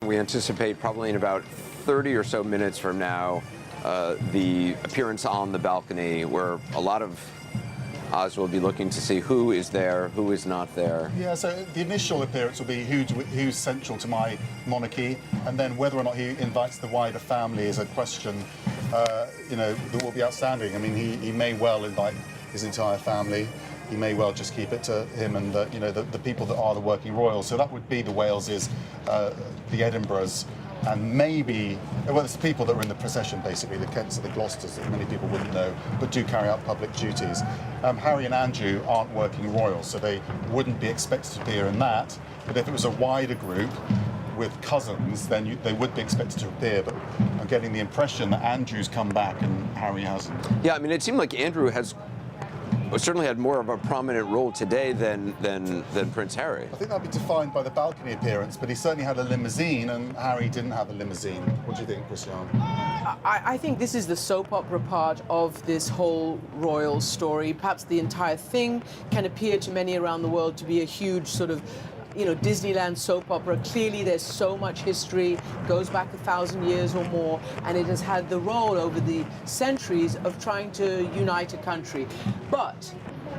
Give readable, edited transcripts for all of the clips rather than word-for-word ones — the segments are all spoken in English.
We anticipate probably in about 30 or so minutes from now the appearance on the balcony, where a lot of Oz will be looking to see who is there, who is not there. Yeah, so the initial appearance will be who's central to my monarchy, and then whether or not he invites the wider family is a question, that will be outstanding. I mean, he may well invite his entire family. He may well just keep it to him and the people that are the working royals. So that would be the Waleses, the Edinburghs, and maybe, well, it's the people that were in the procession, basically, the Kents and the Gloucesters, that many people wouldn't know, but do carry out public duties. Harry and Andrew aren't working royals, so they wouldn't be expected to appear in that. But if it was a wider group with cousins, then they would be expected to appear. But I'm getting the impression that Andrew's come back and Harry hasn't. Yeah, I mean, it seemed like Andrew has certainly had more of a prominent role today than Prince Harry. I think that'd be defined by the balcony appearance, but he certainly had a limousine, and Harry didn't have a limousine. What do you think, Christian? I think this is the soap opera part of this whole royal story. Perhaps the entire thing can appear to many around the world to be a huge sort of Disneyland soap opera. Clearly there's so much history, goes back 1,000 years or more, and it has had the role over the centuries of trying to unite a country. But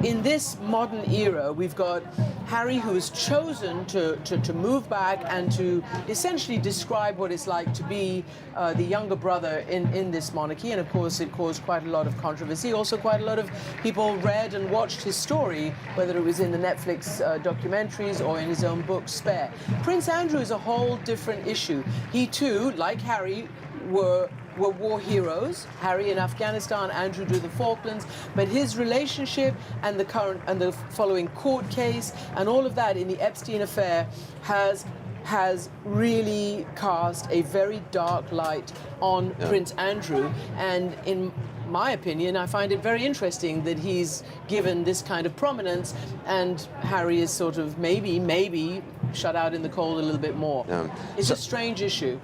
in this modern era, we've got Harry, who has chosen to move back and to essentially describe what it's like to be the younger brother in this monarchy. And of course, it caused quite a lot of controversy. Also, quite a lot of people read and watched his story, whether it was in the Netflix documentaries or in his own book, Spare. Prince Andrew is a whole different issue. He too, like Harry, were war heroes. Harry in Afghanistan, Andrew to the Falklands, but his relationship and the following court case and all of that in the Epstein affair has really cast a very dark light on Prince Andrew, and in my opinion, I find it very interesting that he's given this kind of prominence and Harry is sort of maybe shut out in the cold a little bit more. It's a strange issue.